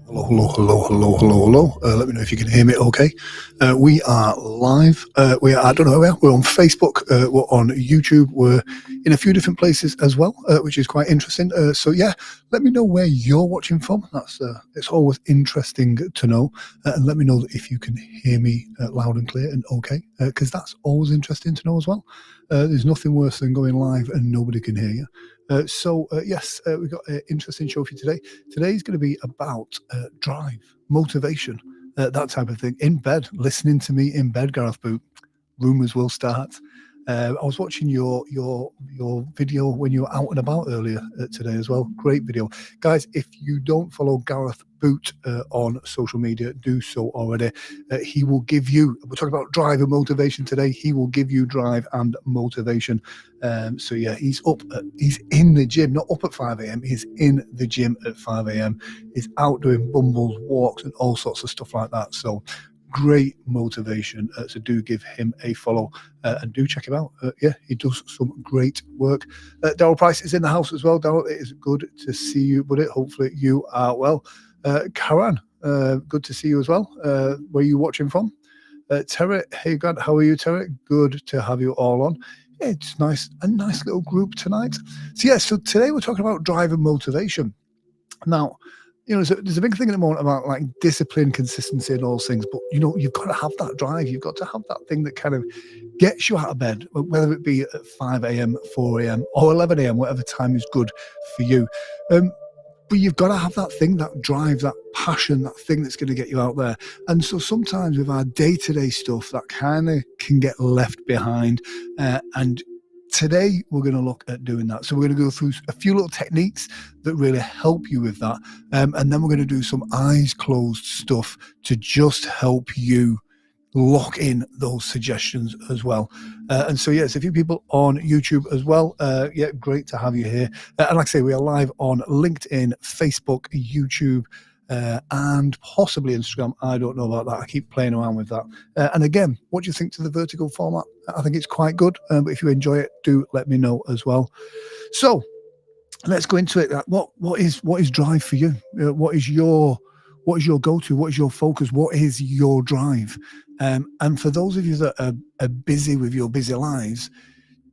Hello, hello, hello, hello, hello, hello. Let me know if you can hear me okay. We are live. I don't know where we are. We're on Facebook. We're on YouTube. We're in a few different places as well, which is quite interesting. So yeah, let me know where you're watching from. It's always interesting to know. And let me know if you can hear me loud and clear and okay, because that's always interesting to know as well. There's nothing worse than going live and nobody can hear you. Yes, we've got an interesting show for you today. Today's going to be about drive, motivation, that type of thing. In bed, listening to me in bed, Gareth Boot. Rumours will start. I was watching your video when you were out and about earlier today as well. Great video, guys. If you don't follow Gareth Boot on social media, do so already. He will give you. We're talking about drive and motivation today. He will give you drive and motivation. So yeah, he's in the gym, not up at 5 a.m. He's in the gym at 5 a.m. He's out doing bumbles, walks, and all sorts of stuff like that. So great motivation. So do give him a follow and do check him out. Yeah, he does some great work. Daryl Price is in the house as well. Daryl, it is good to see you, buddy. Hopefully you are well. Karan, good to see you as well. Where are you watching from? Terry, hey God, how are you, Terry? Good to have you all on. Yeah, it's nice, a nice little group tonight. So today we're talking about drive and motivation. Now, there's a big thing at the moment about like discipline, consistency, and all those things. But you've got to have that drive. You've got to have that thing that kind of gets you out of bed, whether it be at 5 a.m., 4 a.m., or 11 a.m., whatever time is good for you. But you've got to have that thing, that drive, that passion, that thing that's going to get you out there. And so sometimes with our day-to-day stuff, that kind of can get left behind. And today we're going to look at doing that. So we're going to go through a few little techniques that really help you with that. And then we're going to do some eyes closed stuff to just help you lock in those suggestions as well. And so, yes, a few people on YouTube as well. Yeah, great to have you here. And like I say, we are live on LinkedIn, Facebook, YouTube, and possibly Instagram. I don't know about that. I keep playing around with that. And again, what do you think to the vertical format? I think it's quite good. But if you enjoy it, do let me know as well. So let's go into it. What is drive for you? What is your go-to? What is your focus? What is your drive? And for those of you that are busy with your busy lives,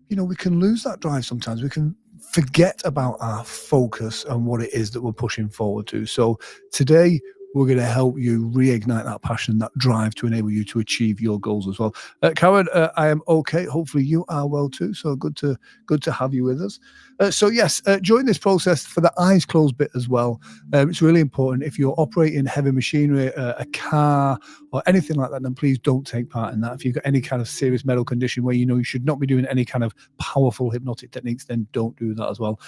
we can lose that drive sometimes. We can forget about our focus and what it is that we're pushing forward to. So today, we're going to help you reignite that passion, that drive to enable you to achieve your goals as well. Karen, I am okay. Hopefully you are well too. So good to have you with us. During this process, for the eyes closed bit as well, it's really important. If you're operating heavy machinery, a car or anything like that, then please don't take part in that. If you've got any kind of serious medical condition where you should not be doing any kind of powerful hypnotic techniques, then don't do that as well.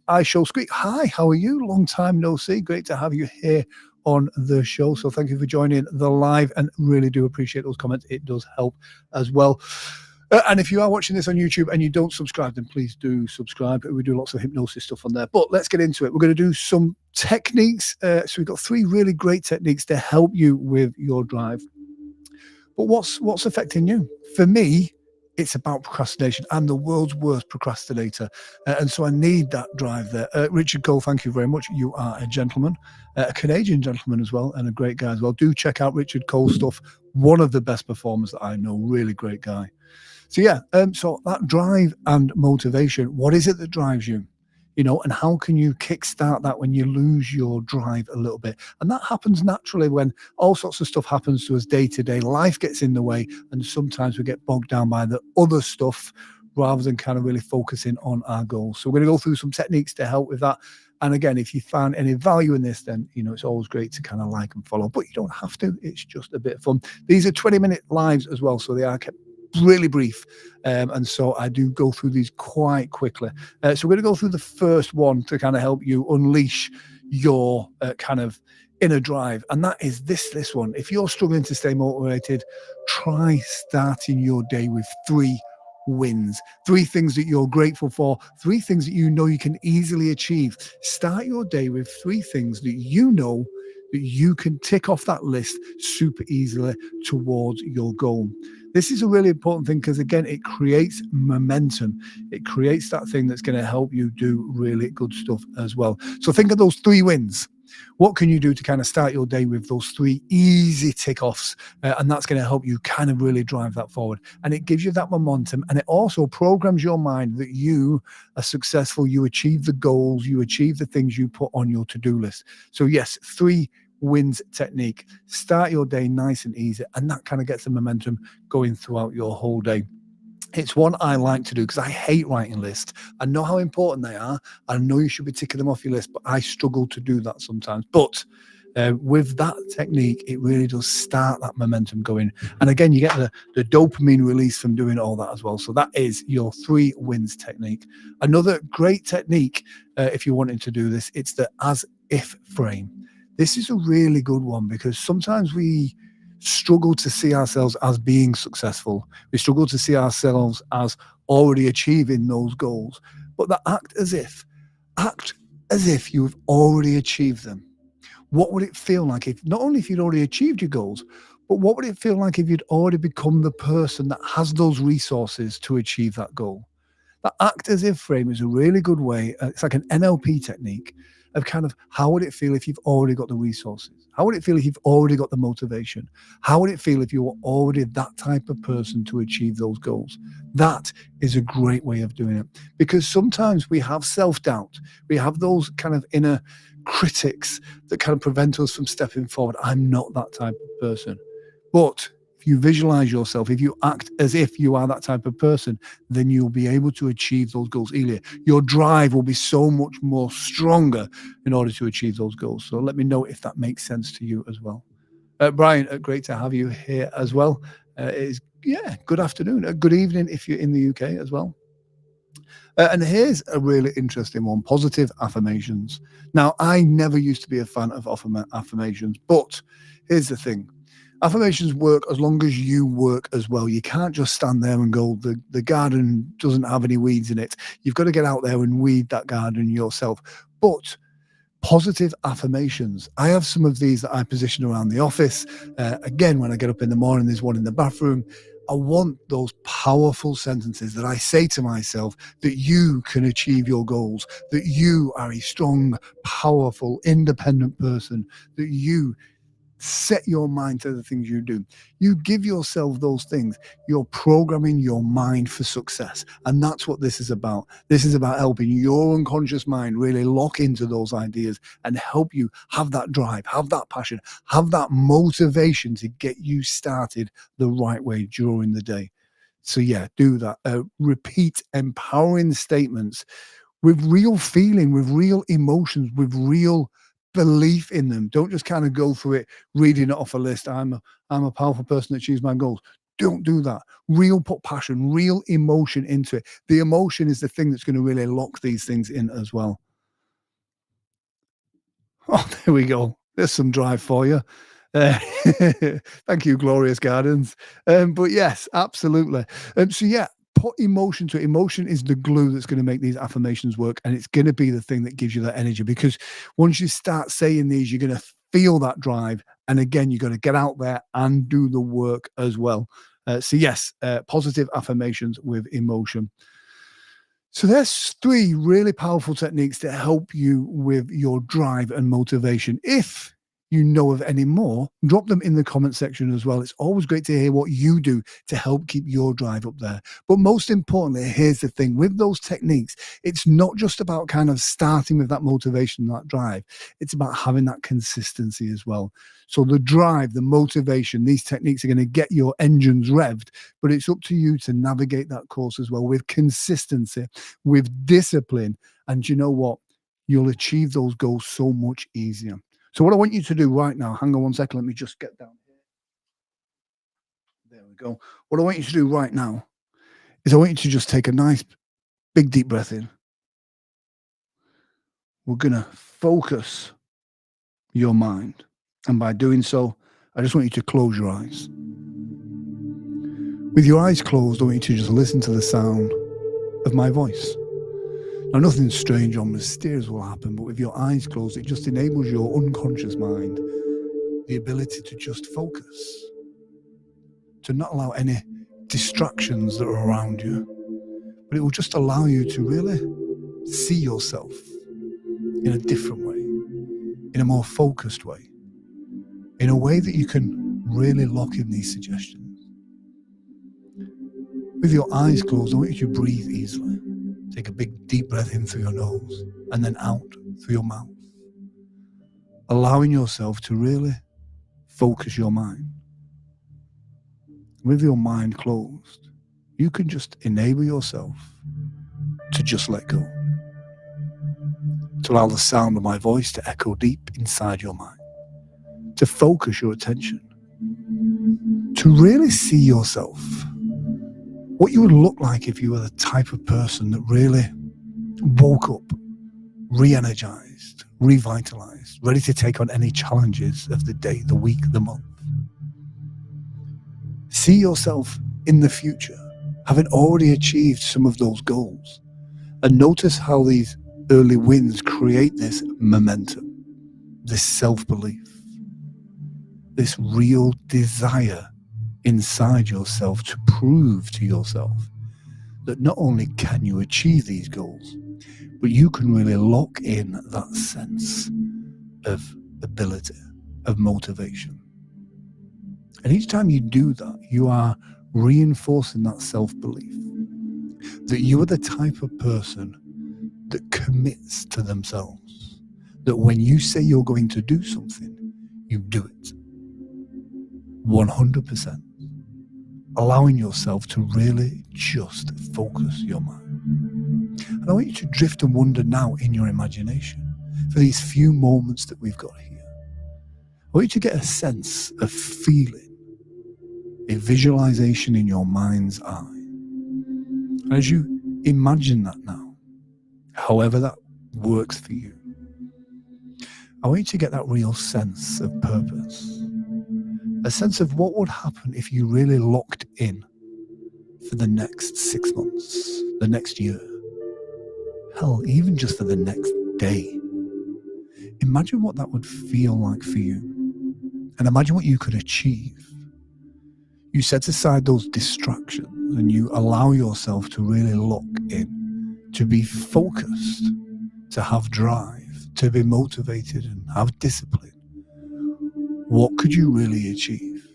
I Shall Squeak, hi, how are you? Long time no see. Great to have you here on the show. So thank you for joining the live and really do appreciate those comments. It does help as well. And if you are watching this on YouTube and you don't subscribe, then please do subscribe. We do lots of hypnosis stuff on there. But let's get into it. We're going to do some techniques. So we've got 3 really great techniques to help you with your drive. But what's affecting you? For me, it's about procrastination. I'm the world's worst procrastinator. And so I need that drive there. Richard Cole, thank you very much. You are a gentleman, a Canadian gentleman as well, and a great guy as well. Do check out Richard Cole's stuff. One of the best performers that I know. Really great guy. So yeah, so that drive and motivation, what is it that drives you? And how can you kickstart that when you lose your drive a little bit? And that happens naturally when all sorts of stuff happens to us day to day. Life gets in the way, and sometimes we get bogged down by the other stuff rather than kind of really focusing on our goals. So we're going to go through some techniques to help with that. And again, if you found any value in this, then, it's always great to kind of like and follow, but you don't have to. It's just a bit of fun. These are 20-minute lives as well, so they are kept really brief. And so I do go through these quite quickly. So we're going to go through the first one to kind of help you unleash your kind of inner drive. And that is this one. If you're struggling to stay motivated, try starting your day with 3 wins, 3 things that you're grateful for, 3 things that you can easily achieve. Start your day with 3 things that that you can tick off that list super easily towards your goal. This is a really important thing because, again, it creates momentum. It creates that thing that's going to help you do really good stuff as well. So think of those 3 wins. What can you do to kind of start your day with those 3 easy tick offs? And that's going to help you kind of really drive that forward. And it gives you that momentum. And it also programs your mind that you are successful. You achieve the goals, you achieve the things you put on your to-do list. So yes, 3 wins technique. Start your day nice and easy. And that kind of gets the momentum going throughout your whole day. It's one I like to do because I hate writing lists. I know how important they are. I know you should be ticking them off your list, but I struggle to do that sometimes. But with that technique, it really does start that momentum going. And again, you get the dopamine release from doing all that as well. So that is your 3 wins technique. Another great technique, if you're wanting to do this, it's the as if frame. This is a really good one because sometimes we struggle to see ourselves as being successful. We struggle to see ourselves as already achieving those goals. But that act as if you've already achieved them. What would it feel like if, not only if you'd already achieved your goals, but what would it feel like if you'd already become the person that has those resources to achieve that goal? That act as if frame is a really good way. It's like an NLP technique of kind of how would it feel if you've already got the resources? How would it feel if you've already got the motivation? How would it feel if you were already that type of person to achieve those goals? That is a great way of doing it because sometimes we have self-doubt. We have those kind of inner critics that kind of prevent us from stepping forward. I'm not that type of person. But if you visualize yourself, if you act as if you are that type of person, then you'll be able to achieve those goals earlier. Your drive will be so much more stronger in order to achieve those goals. So let me know if that makes sense to you as well. Brian, great to have you here as well. Good afternoon. Good evening if you're in the UK as well. And here's a really interesting one, positive affirmations. Now, I never used to be a fan of affirmations, but here's the thing. Affirmations work as long as you work as well. You can't just stand there and go, the garden doesn't have any weeds in it. You've got to get out there and weed that garden yourself. But positive affirmations, I have some of these that I position around the office. Again, when I get up in the morning, there's one in the bathroom. I want those powerful sentences that I say to myself that you can achieve your goals, that you are a strong, powerful, independent person, that you set your mind to the things you do. You give yourself those things. You're programming your mind for success. And that's what this is about. This is about helping your unconscious mind really lock into those ideas and help you have that drive, have that passion, have that motivation to get you started the right way during the day. So yeah, do that. Repeat empowering statements with real feeling, with real emotions, with real belief in them. Don't just kind of go through it reading it off a list. I'm a powerful person that achieves my goals. Don't do that. Put passion, real emotion into it. The emotion is the thing that's going to really lock these things in as well. Oh, there we go. There's some drive for you. Thank you, Glorious Gardens. But yes, absolutely. So yeah, put emotion to it. Emotion is the glue that's going to make these affirmations work, and it's going to be the thing that gives you that energy, because once you start saying these, you're going to feel that drive, and again, you're going to get out there and do the work as well. So yes, positive affirmations with emotion. So there's 3 really powerful techniques to help you with your drive and motivation. If you know of any more, drop them in the comment section as well. It's always great to hear what you do to help keep your drive up there. But most importantly, here's the thing. With those techniques, it's not just about kind of starting with that motivation, that drive. It's about having that consistency as well. So the drive, the motivation, these techniques are going to get your engines revved, but it's up to you to navigate that course as well with consistency, with discipline. And you know what? You'll achieve those goals so much easier. So what I want you to do right now, hang on one second, let me just get down here. There we go. What I want you to do right now is I want you to just take a nice big deep breath in. We're going to focus your mind. And by doing so, I just want you to close your eyes. With your eyes closed, I want you to just listen to the sound of my voice. Now, nothing strange or mysterious will happen, but with your eyes closed, it just enables your unconscious mind the ability to just focus, to not allow any distractions that are around you, but it will just allow you to really see yourself in a different way. in a more focused way, in a way that you can really lock in these suggestions. With your eyes closed, I want you to breathe easily. Take a big deep breath in through your nose and then out through your mouth, allowing yourself to really focus your mind. With your mind closed, you can just enable yourself to just let go, to allow the sound of my voice to echo deep inside your mind, to focus your attention, to really see yourself, what you would look like if you were the type of person that really woke up, re-energized, revitalized, ready to take on any challenges of the day, the week, the month. See yourself in the future, having already achieved some of those goals, and notice how these early wins create this momentum, this self-belief, this real desire inside yourself to prove to yourself that not only can you achieve these goals, but you can really lock in that sense of ability, of motivation. And each time you do that, you are reinforcing that self-belief that you are the type of person that commits to themselves, that when you say you're going to do something, you do it 100%, allowing yourself to really just focus your mind. And I want you to drift and wander now in your imagination for these few moments that we've got here. I want you to get a sense of feeling, a visualization in your mind's eye. And as you imagine that now, however that works for you, I want you to get that real sense of purpose, a sense of what would happen if you really locked in for the next 6 months, the next year, hell, even just for the next day. Imagine what that would feel like for you, and imagine what you could achieve. You set aside those distractions and you allow yourself to really lock in, to be focused, to have drive, to be motivated and have discipline. What could you really achieve?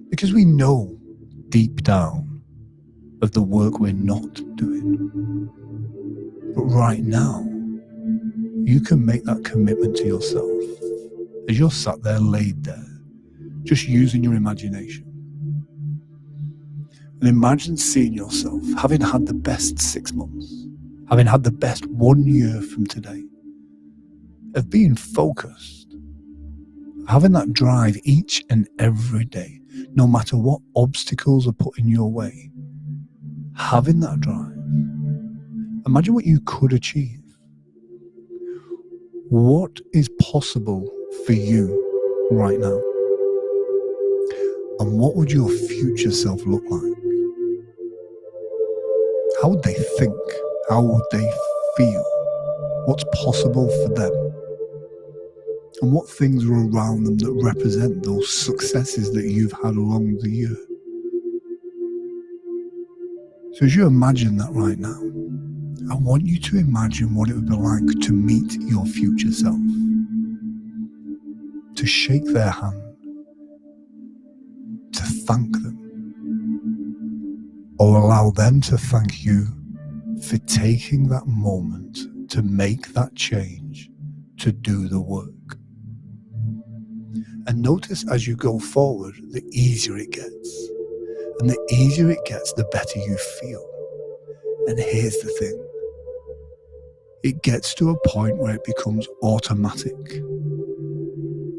Because we know deep down of the work we're not doing. But right now, you can make that commitment to yourself as you're sat there, laid there, just using your imagination. And imagine seeing yourself having had the best 6 months, having had the best 1 year from today, of being focused, having that drive each and every day, no matter what obstacles are put in your way, having that drive. Imagine what you could achieve. What is possible for you right now? And what would your future self look like? How would they think? How would they feel? What's possible for them? And what things are around them that represent those successes that you've had along the year? So as you imagine that right now, I want you to imagine what it would be like to meet your future self, to shake their hand, to thank them, or allow them to thank you for taking that moment to make that change, to do the work. And notice as you go forward, the easier it gets. And the easier it gets, the better you feel. And here's the thing. It gets to a point where it becomes automatic.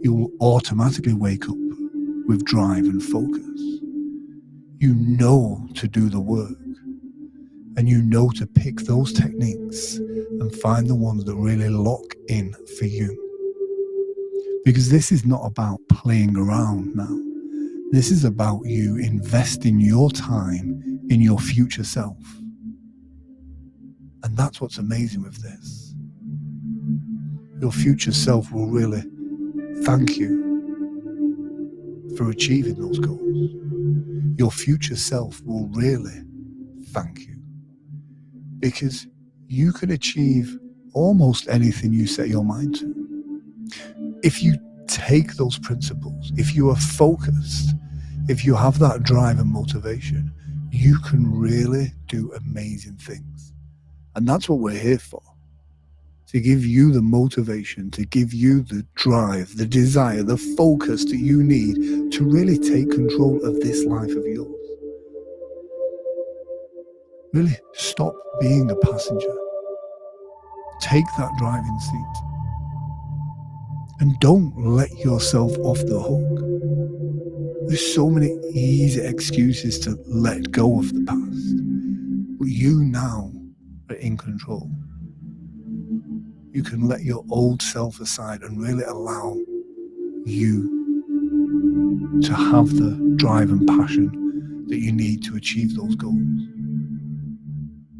You will automatically wake up with drive and focus. You know to do the work. And you know to pick those techniques and find the ones that really lock in for you. Because this is not about playing around now. This is about you investing your time in your future self. And that's what's amazing with this. Your future self will really thank you for achieving those goals. Your future self will really thank you. Because you can achieve almost anything you set your mind to. if you take those principles, if you are focused, if you have that drive and motivation, you can really do amazing things. And that's what we're here for. To give you the motivation, to give you the drive, the desire, the focus that you need to really take control of this life of yours. Really stop being a passenger. Take that driving seat. And don't let yourself off the hook. There's so many easy excuses to let go of the past. But you now are in control. You can let your old self aside and really allow you to have the drive and passion that you need to achieve those goals.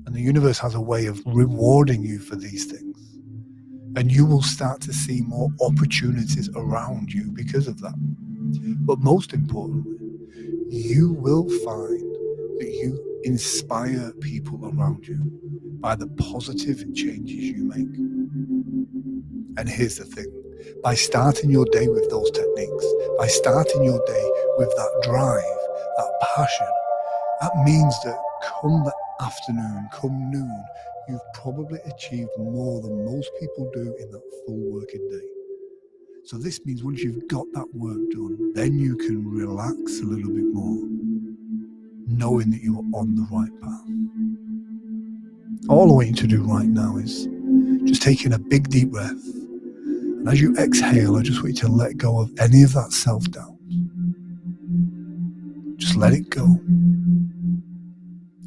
And the universe has a way of rewarding you for these things. And you will start to see more opportunities around you because of that. But most importantly, you will find that you inspire people around you by the positive changes you make. And here's the thing, by starting your day with those techniques, by starting your day with that drive, that passion, that means that come the afternoon, come noon, you've probably achieved more than most people do in that full working day. So this means once you've got that work done, then you can relax a little bit more, knowing that you are on the right path. All I want you to do right now is just taking a big deep breath. And as you exhale, I just want you to let go of any of that self-doubt. Just let it go.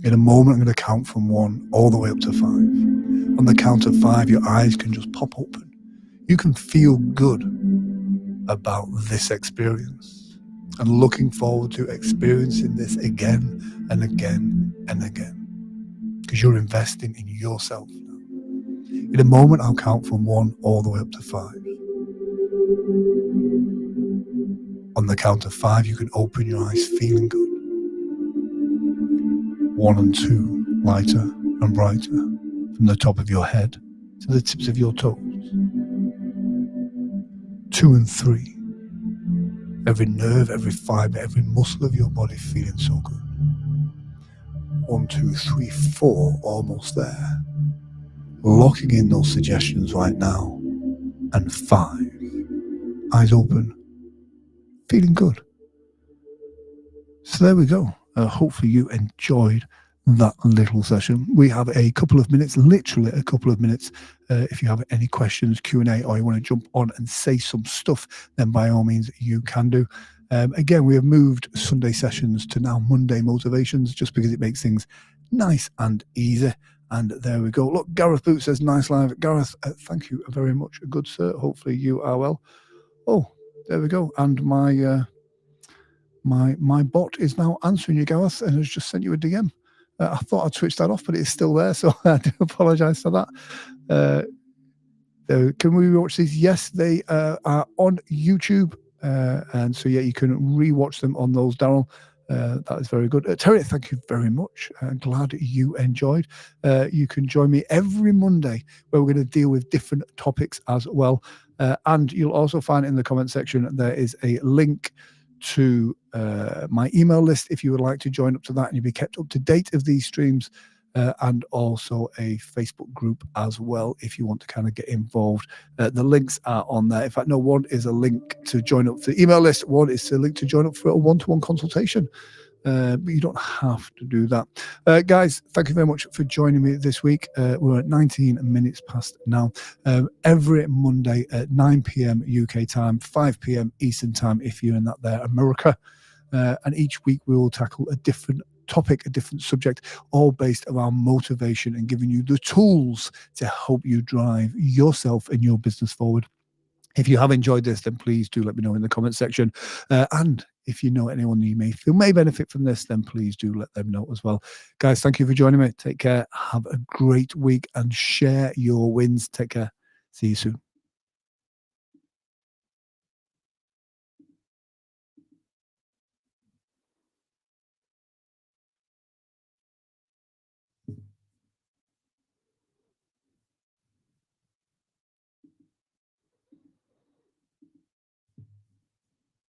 In a moment, I'm going to count from 1 all the way up to 5. On the count of 5, your eyes can just pop open. You can feel good about this experience and looking forward to experiencing this again and again and again, because you're investing in yourself now. In a moment, I'll count from 1 all the way up to 5. On the count of 5, you can open your eyes feeling good. 1 and 2, lighter and brighter, from the top of your head to the tips of your toes. 2 and 3, every nerve, every fiber, every muscle of your body feeling so good. 1, 2, 3, 4, almost there. Locking in those suggestions right now. And 5, eyes open, feeling good. So there we go. Hopefully you enjoyed that little session. We have a couple of minutes, literally a couple of minutes. If you have any questions, Q&A, or you want to jump on and say some stuff, then by all means you can do. Again, we have moved Sunday sessions to now Monday motivations, just because it makes things nice and easy. And there we go. Look, Gareth Boot says, nice live. Gareth, thank you very much. Good, sir. Hopefully you are well. Oh, there we go. And my bot is now answering you, Gareth, and has just sent you a DM. I thought I'd switched that off, but it's still there, so I do apologise for that. Can we rewatch these? Yes, they are on YouTube, and so yeah, you can rewatch them on those, Daryl. That is very good. Terry, thank you very much. Glad you enjoyed. You can join me every Monday where we're going to deal with different topics as well. And you'll also find in the comment section there is a link to my email list if you would like to join up to that and you'll be kept up to date of these streams, and also a Facebook group as well if you want to kind of get involved. The links are on there. In fact, no, one is a link to join up for the email list, one is a link to join up for a one-to-one consultation. But you don't have to do that. Guys, thank you very much for joining me this week. We're at 19 minutes past now. Every Monday at 9 p.m. UK time, 5 p.m. Eastern time if you're in that there America. And each week we will tackle a different topic, a different subject, all based around motivation and giving you the tools to help you drive yourself and your business forward. If you have enjoyed this, then please do let me know in the comment section. And if you know anyone you may feel may benefit from this, then please do let them know as well. Guys, thank you for joining me. Take care. Have a great week and share your wins. Take care. See you soon.